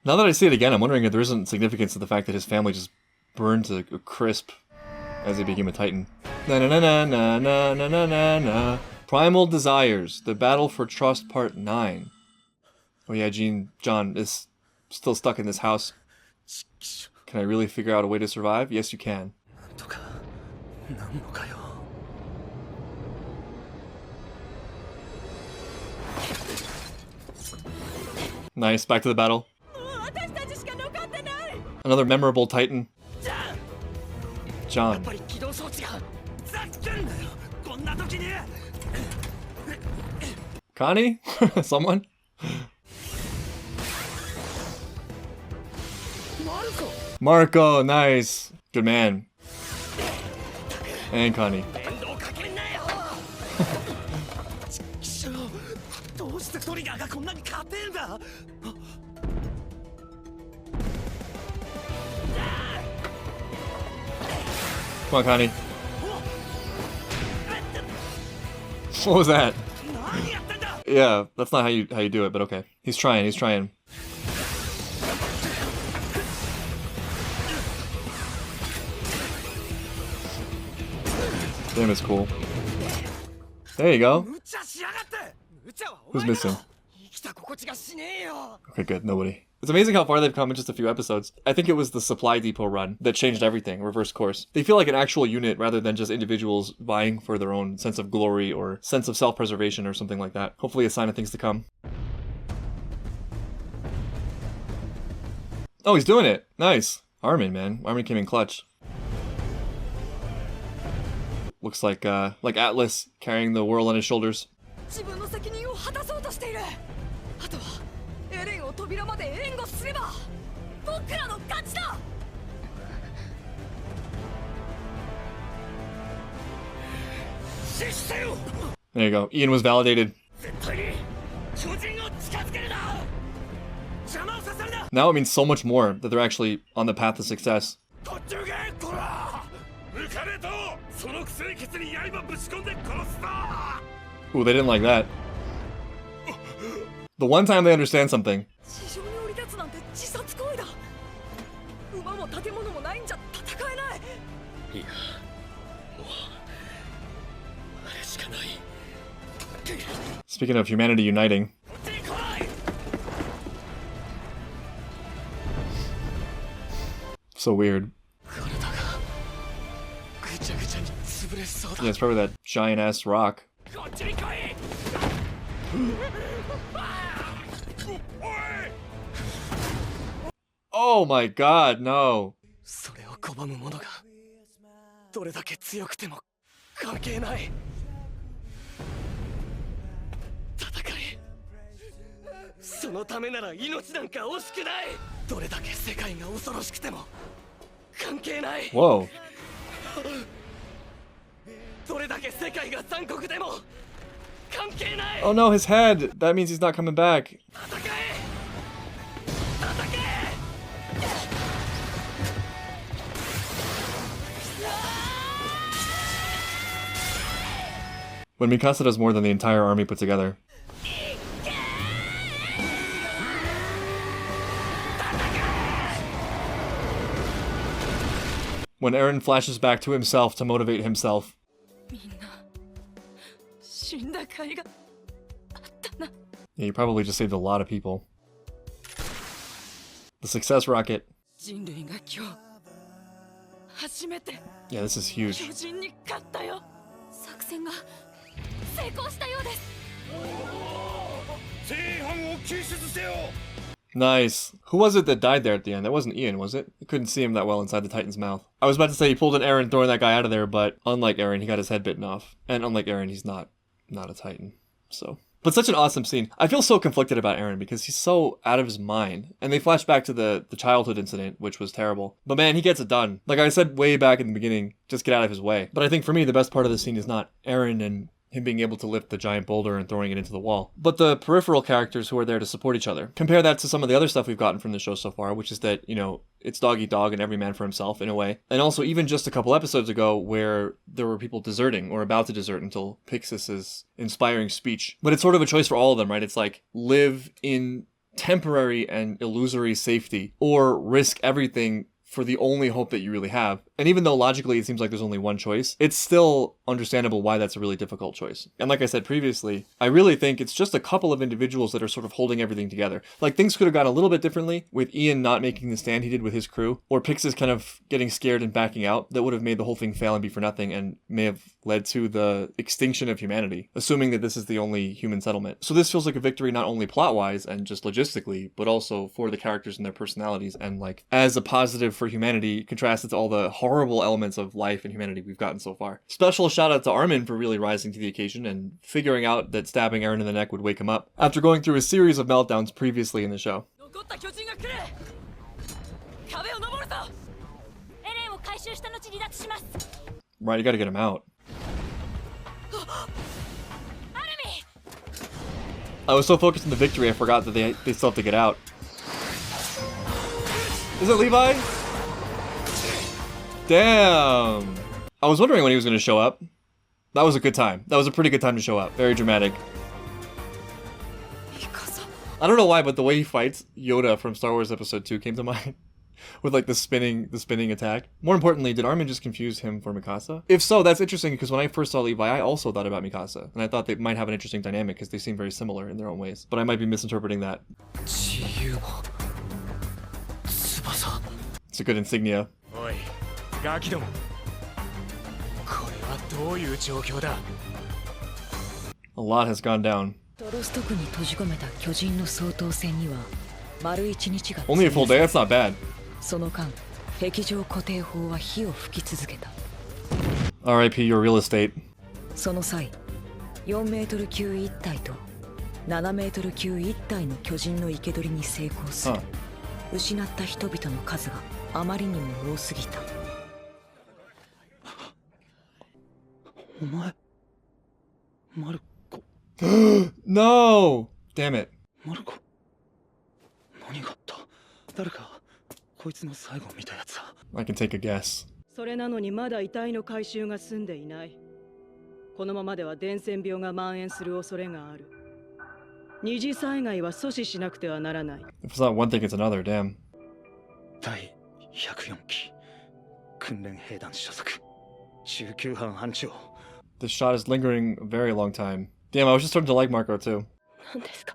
Now that I see it again, I'm wondering if there isn't significance to the fact that his family just burned to a crisp as he became a Titan. Na na na na na na na na na na. Primal Desires, the Battle for Trost Part 9. Oh yeah, John is still stuck in this house. Can I really figure out a way to survive? Yes, you can. Nice, back to the battle. Another memorable Titan. John. Connie? Someone? Marco, nice. Good man. And Connie. Come on, Connie. What was that? Yeah, that's not how you do it, but okay. He's trying. Damn, it's cool. There you go. Who's missing? Okay, good. Nobody. It's amazing how far they've come in just a few episodes. I think it was the supply depot run that changed everything, reverse course. They feel like an actual unit rather than just individuals vying for their own sense of glory or sense of self-preservation or something like that. Hopefully a sign of things to come. Oh, he's doing it. Nice. Armin, man. Armin came in clutch. Looks like Atlas carrying the world on his shoulders. There you go. Ian was validated. Now it means so much more that they're actually on the path to success. Ooh, they didn't like that. The one time they understand something. Speaking of humanity uniting. So weird. Yeah, it's probably that giant-ass rock. Oh my god, no. Whoa. Oh no, his head! That means he's not coming back. When Mikasa does more than the entire army put together. When Eren flashes back to himself to motivate himself. Yeah, you probably just saved a lot of people. The success rocket. Yeah, this is huge. Nice. Who was it that died there at the end? That wasn't Ian, was it? I couldn't see him that well inside the Titan's mouth. I was about to say he pulled an Eren throwing that guy out of there, but unlike Eren, he got his head bitten off. And unlike Eren, he's not a Titan. So... But such an awesome scene. I feel so conflicted about Eren because he's so out of his mind. And they flash back to the childhood incident, which was terrible. But man, he gets it done. Like I said way back in the beginning, just get out of his way. But I think for me, the best part of the scene is not Eren and him being able to lift the giant boulder and throwing it into the wall, but the peripheral characters who are there to support each other. Compare that to some of the other stuff we've gotten from the show so far, which is that, you know, it's dog eat dog and every man for himself in a way. And also even just a couple episodes ago where there were people deserting or about to desert until Pixis's inspiring speech. But it's sort of a choice for all of them, right? It's like live in temporary and illusory safety or risk everything for the only hope that you really have. And even though logically it seems like there's only one choice, it's still understandable why that's a really difficult choice. And like I said previously, I really think it's just a couple of individuals that are sort of holding everything together. Like things could have gone a little bit differently with Ian not making the stand he did with his crew, or Pixis kind of getting scared and backing out. That would have made the whole thing fail and be for nothing and may have led to the extinction of humanity, assuming that this is the only human settlement. So this feels like a victory not only plot-wise and just logistically, but also for the characters and their personalities, and like as a positive for humanity contrasted to all the horrible elements of life and humanity we've gotten so far. Special shout out to Armin for really rising to the occasion and figuring out that stabbing Eren in the neck would wake him up after going through a series of meltdowns previously in the show. Right, you gotta get him out. I was so focused on the victory I forgot that they still have to get out. Is it Levi? Damn! I was wondering when he was going to show up. That was a good time. That was a pretty good time to show up. Very dramatic. I don't know why, but the way he fights Yoda from Star Wars Episode 2 came to mind. With like the spinning attack. More importantly, did Armin just confuse him for Mikasa? If so, that's interesting because when I first saw Levi, I also thought about Mikasa. And I thought they might have an interesting dynamic because they seem very similar in their own ways. But I might be misinterpreting that. It's a good insignia. A lot has gone down. Only a full day? That's not bad. R.I.P. your real estate. その際、4メートル級1体と7メートル級1体の巨人の生け捕りに成功する。失った人々の数があまりにも多すぎた。お前、マルコ。No! Damn it. マルコ。何があった？誰かこいつの最後見たやつは。I can take a guess. それなのにまだ遺体の回収が済んでいない。このままでは伝染病が蔓延する恐れがある。二次災害は阻止しなくてはならない。If it's not one thing, it's another, damn. 第104期訓練兵団所属中級班班長。This shot is lingering a very long time. Damn, I was just starting to like Marco too. 何ですか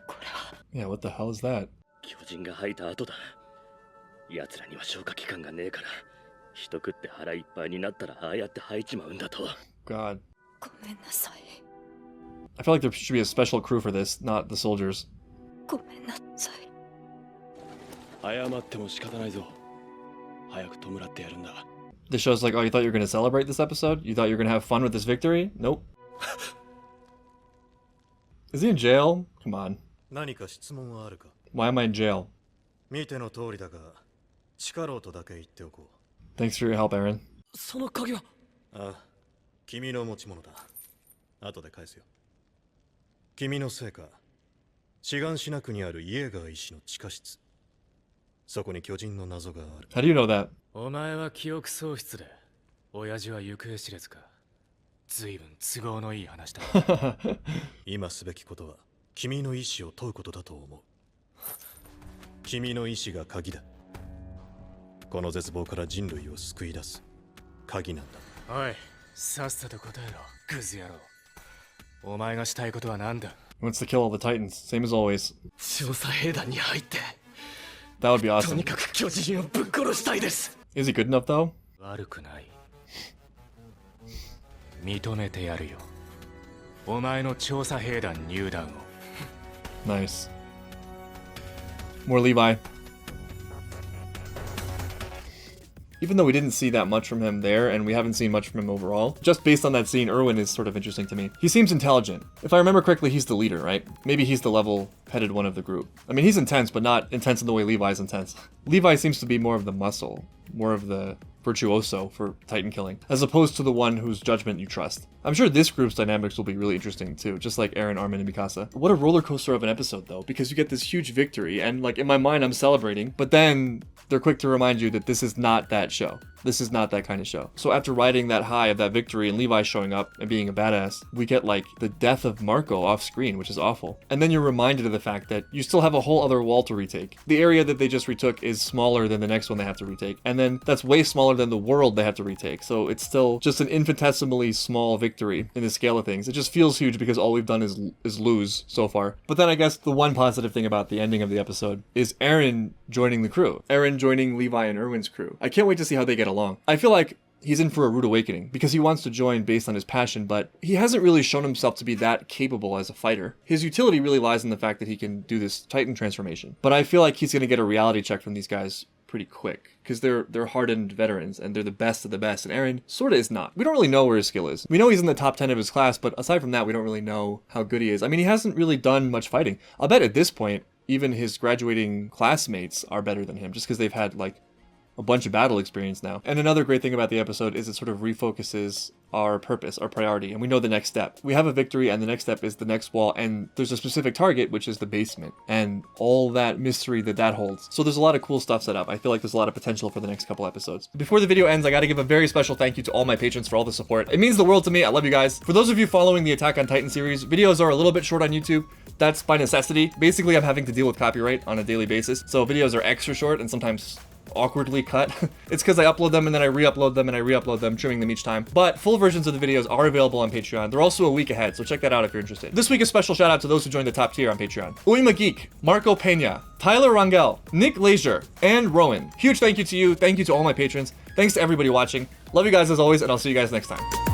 これは。Yeah, what the hell is that? 巨人が吐いた後だ。奴らには消化器官がねえから、人食って腹いっぱいになったらああやって吐いちまうんだと。God. ごめんなさい。I feel like there should be a special crew for this, not the soldiers. ごめんなさい。謝っても仕方ないぞ。早く弔ってやるんだ。This show's like, oh, you thought you were going to celebrate this episode? You thought you were going to have fun with this victory? Nope. Is he in jail? Come on. 何か質問はあるか? Why am I in jail? 見ての通りだが、力ろうとだけ言っておこう。 Thanks for your help, Eren. その鍵は。ああ、君の持ち物だ。後で返すよ。君のせいか、志願しなくにあるイエーガー医師の地下室。そこに巨人の謎がある。How do you know that? お前は記憶喪失で、親父は行方知れずか。随分都合のいい話だ。今すべきことは、君の意志を問うことだと思う。君の意志が鍵だ。この絶望から人類を救い出す鍵なんだ。おい、さっさと答えろ、クズ野郎。お前がしたいことは何だ? He wants to kill all the Titans, same as always. 調査兵団に入って。That would be awesome. とにかく巨人をぶっ殺したいです。Is he good enough though? 悪くない。認めてやるよ。お前の調査兵団入団を。Nice. More Levi. Even though we didn't see that much from him there, and we haven't seen much from him overall, just based on that scene, Erwin is sort of interesting to me. He seems intelligent. If I remember correctly, he's the leader, right? Maybe he's the level-headed one of the group. I mean, he's intense, but not intense in the way Levi's intense. Levi seems to be more of the muscle, more of the virtuoso for Titan killing, as opposed to the one whose judgment you trust. I'm sure this group's dynamics will be really interesting too, just like Eren, Armin, and Mikasa. What a roller coaster of an episode though, because you get this huge victory, and like in my mind I'm celebrating, but then they're quick to remind you that this is not that show. This is not that kind of show. So after riding that high of that victory and Levi showing up and being a badass, we get like the death of Marco off screen, which is awful. And then you're reminded of the fact that you still have a whole other wall to retake. The area that they just retook is smaller than the next one they have to retake. And then that's way smaller than the world they have to retake. So it's still just an infinitesimally small victory in the scale of things. It just feels huge because all we've done is lose so far. But then I guess the one positive thing about the ending of the episode is Eren joining the crew. Eren joining Levi and Erwin's crew. I can't wait to see how they get along. I feel like he's in for a rude awakening because he wants to join based on his passion, but he hasn't really shown himself to be that capable as a fighter. His utility really lies in the fact that he can do this Titan transformation. But I feel like he's going to get a reality check from these guys pretty quick because they're hardened veterans and they're the best of the best, and Eren sort of is not. We don't really know where his skill is. We know he's in the top 10 of his class, but aside from that, we don't really know how good he is. I mean, he hasn't really done much fighting. I'll bet at this point, even his graduating classmates are better than him just because they've had like a bunch of battle experience now. And another great thing about the episode is it sort of refocuses our purpose, our priority, and we know the next step. We have a victory, and the next step is the next wall, and there's a specific target, which is the basement, and all that mystery that holds. So there's a lot of cool stuff set up. I feel like there's a lot of potential for the next couple episodes. Before the video ends, I gotta give a very special thank you to all my patrons for all the support. It means the world to me. I love you guys. For those of you following the Attack on Titan series, videos are a little bit short on YouTube. That's by necessity. Basically, I'm having to deal with copyright on a daily basis, so videos are extra short and sometimes awkwardly cut. It's because I upload them and then I re-upload them and I re-upload them, trimming them each time. But full versions of the videos are available on Patreon. They're also a week ahead, so check that out if you're interested. This week, a special shout out to those who joined the top tier on Patreon: Uima Geek, Marco Pena, Tyler Rangel, Nick Leisure, and Rowan. Huge thank you to you. Thank you to all my patrons. Thanks to everybody watching. Love you guys as always, and I'll see you guys next time.